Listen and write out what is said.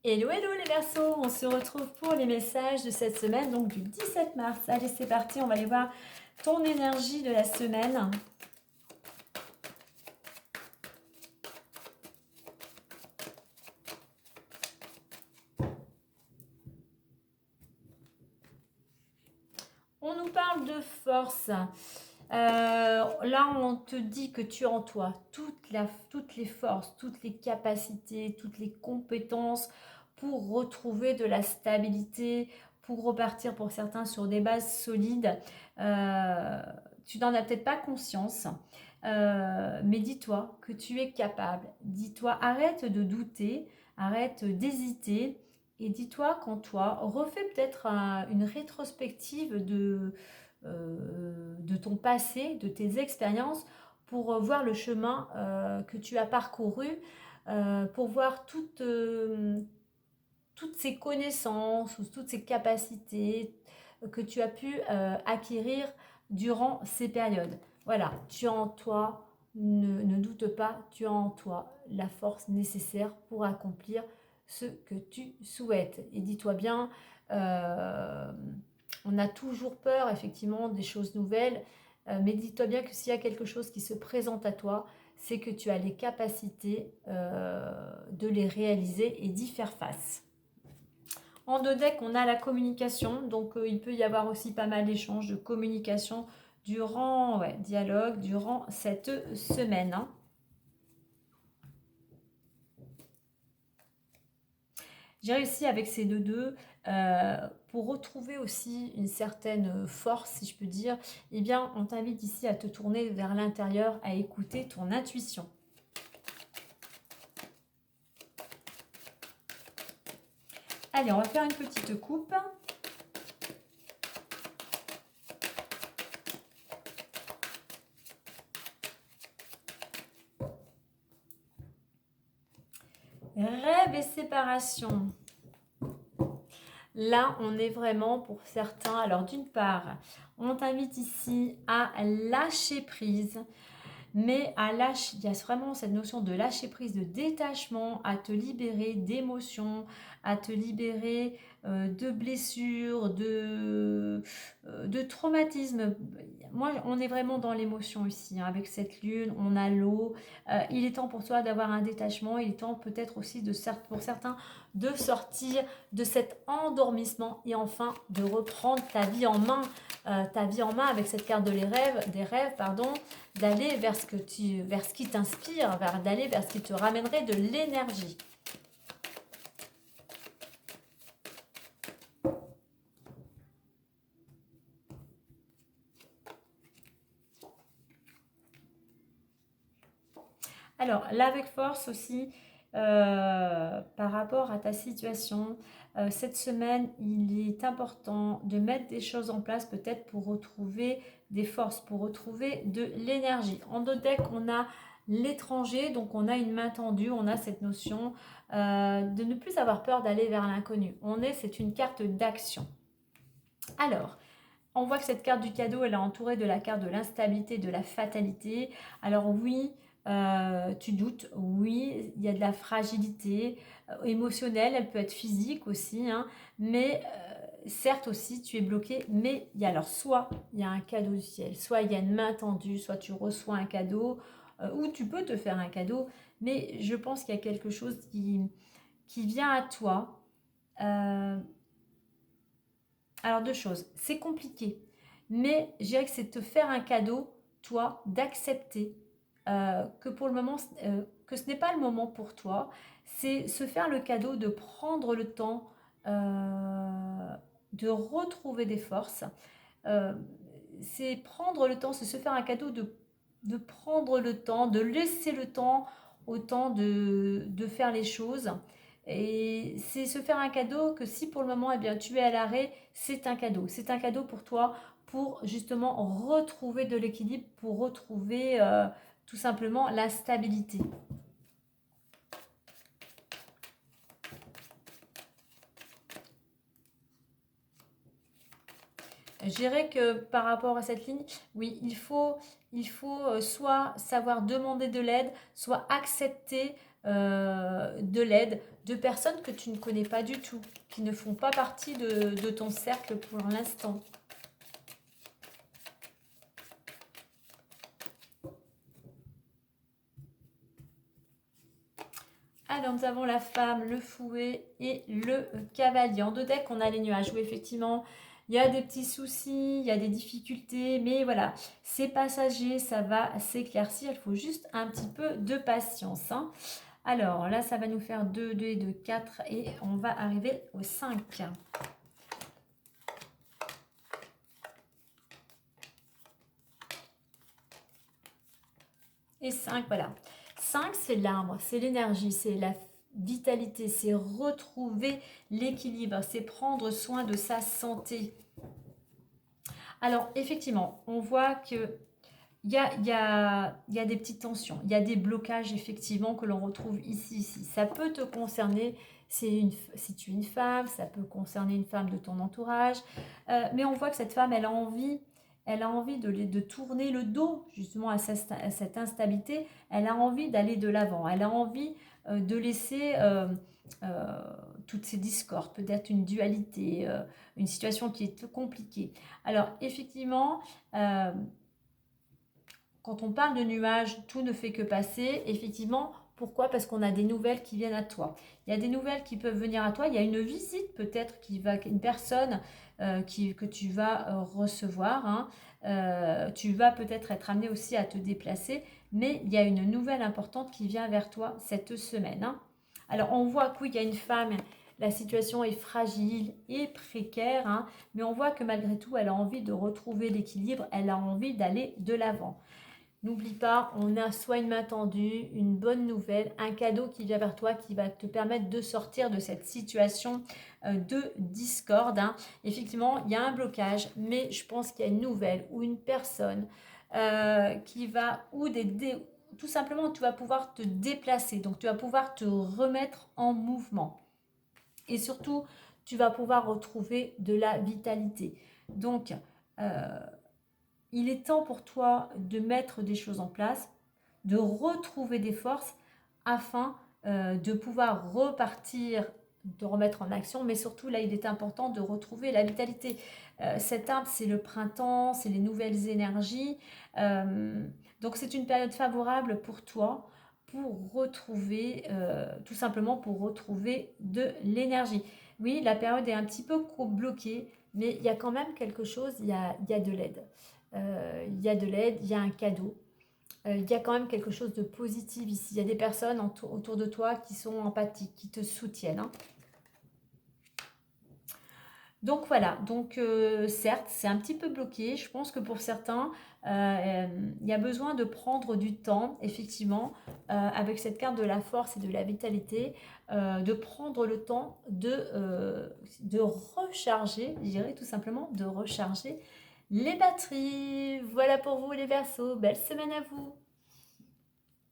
Hello, hello les Verseaux, on se retrouve pour les messages de cette semaine, donc du 17 mars. Allez, c'est parti, on va aller voir ton énergie de la semaine. On nous parle de force. Là, on te dit que tu as en toi toutes les forces, toutes les capacités, toutes les compétences pour retrouver de la stabilité, pour repartir pour certains sur des bases solides. Tu n'en as peut-être pas conscience, mais dis-toi que tu es capable. Dis-toi, arrête de douter, arrête d'hésiter. Et dis-toi qu'en toi, refais peut-être une rétrospective de ton passé, de tes expériences, pour voir le chemin que tu as parcouru, pour voir toutes ces connaissances ou toutes ces capacités que tu as pu acquérir durant ces périodes. Voilà, tu as en toi, ne doute pas, tu as en toi la force nécessaire pour accomplir ce que tu souhaites. Et dis-toi bien, euh, on a toujours peur effectivement des choses nouvelles, mais dis-toi bien que s'il y a quelque chose qui se présente à toi, c'est que tu as les capacités de les réaliser et d'y faire face. En deux decks, on a la communication, donc il peut y avoir aussi pas mal d'échanges de communication durant, dialogue, durant cette semaine. Hein. J'ai réussi avec ces deux pour retrouver aussi une certaine force, si je peux dire. Eh bien, on t'invite ici à te tourner vers l'intérieur, à écouter ton intuition. Allez, on va faire une petite coupe. Rêve et séparation. Là, on est vraiment pour certains. Alors, d'une part, on t'invite ici à lâcher prise, mais à lâcher, il y a vraiment cette notion de lâcher prise, de détachement, à te libérer d'émotions, à te libérer de blessures, de traumatismes. Moi, on est vraiment dans l'émotion ici, hein, avec cette lune, on a l'eau. Il est temps pour toi d'avoir un détachement, il est temps peut-être aussi pour certains de sortir de cet endormissement et enfin de reprendre ta vie en main. Ta vie en main avec cette carte des rêves, pardon, d'aller vers vers ce qui t'inspire, d'aller vers ce qui te ramènerait de l'énergie. Alors, là avec force aussi, par rapport à ta situation, cette semaine, il est important de mettre des choses en place peut-être pour retrouver des forces, pour retrouver de l'énergie. En deux decks, on a l'étranger, donc on a une main tendue, on a cette notion de ne plus avoir peur d'aller vers l'inconnu. C'est une carte d'action. Alors, on voit que cette carte du cadeau, elle est entourée de la carte de l'instabilité, de la fatalité. Alors oui, tu doutes, oui, il y a de la fragilité émotionnelle, elle peut être physique aussi, hein, mais certes aussi, tu es bloqué, mais il y a alors soit il y a un cadeau du ciel, soit il y a une main tendue, soit tu reçois un cadeau, ou tu peux te faire un cadeau, mais je pense qu'il y a quelque chose qui vient à toi. Euh, alors deux choses, c'est compliqué, mais je dirais que c'est te faire un cadeau, toi, d'accepter que pour le moment, que ce n'est pas le moment pour toi, c'est se faire le cadeau de prendre le temps de retrouver des forces. Euh, c'est prendre le temps, c'est se faire un cadeau de prendre le temps, de laisser le temps au temps de faire les choses. Et c'est se faire un cadeau que si pour le moment, eh bien, tu es à l'arrêt, c'est un cadeau. C'est un cadeau pour toi, pour justement retrouver de l'équilibre, pour retrouver tout simplement la stabilité. je dirais que par rapport à cette ligne, oui, il faut soit savoir demander de l'aide, soit accepter de l'aide de personnes que tu ne connais pas du tout, qui ne font pas partie de ton cercle pour l'instant. Alors, nous avons la femme, le fouet et le cavalier. En deux decks, on a les nuages où effectivement, il y a des petits soucis, il y a des difficultés, mais voilà, c'est passager, ça va s'éclaircir. Il faut juste un petit peu de patience, hein. Alors, là, ça va nous faire 2, 2 et 2, 4 et on va arriver au 5. Et 5, voilà. 5, c'est l'arbre, c'est l'énergie, c'est la vitalité, c'est retrouver l'équilibre, c'est prendre soin de sa santé. Alors, effectivement, on voit que il y a des petites tensions, il y a des blocages, effectivement, que l'on retrouve ici. Ça peut te concerner si tu es une femme, ça peut concerner une femme de ton entourage, mais on voit que cette femme, elle a envie de tourner le dos justement à cette instabilité. Elle a envie d'aller de l'avant. Elle a envie de laisser toutes ces discordes, peut-être une dualité, une situation qui est compliquée. Alors effectivement, quand on parle de nuages, tout ne fait que passer. Effectivement, pourquoi? Parce qu'on a des nouvelles qui viennent à toi. Il y a des nouvelles qui peuvent venir à toi. Il y a une visite peut-être une personne que tu vas recevoir, hein. Tu vas peut-être être amené aussi à te déplacer, mais il y a une nouvelle importante qui vient vers toi cette semaine, hein. Alors on voit qu'il y a une femme, la situation est fragile et précaire, hein, mais on voit que malgré tout, elle a envie de retrouver l'équilibre, elle a envie d'aller de l'avant. N'oublie pas, on a soit une main tendue, une bonne nouvelle, un cadeau qui vient vers toi qui va te permettre de sortir de cette situation de discorde, hein. Effectivement, il y a un blocage, mais je pense qu'il y a une nouvelle ou une personne qui va, tout simplement, tu vas pouvoir te déplacer, donc tu vas pouvoir te remettre en mouvement. Et surtout, tu vas pouvoir retrouver de la vitalité. Donc, il est temps pour toi de mettre des choses en place, de retrouver des forces afin de pouvoir repartir, de remettre en action, mais surtout là il est important de retrouver la vitalité. Cet arbre c'est le printemps, c'est les nouvelles énergies, donc c'est une période favorable pour toi pour retrouver, tout simplement pour retrouver de l'énergie. Oui, la période est un petit peu bloquée, mais il y a quand même quelque chose, il y a de l'aide. Il y a de l'aide, il y a un cadeau. Il y a quand même quelque chose de positif ici. Il y a des personnes autour de toi qui sont empathiques, qui te soutiennent, hein. Donc voilà, certes, c'est un petit peu bloqué. Je pense que pour certains, il y a besoin de prendre du temps, effectivement, avec cette carte de la force et de la vitalité, de prendre le temps de recharger, je dirais tout simplement, de recharger les batteries. Voilà pour vous les Verseaux, belle semaine à vous.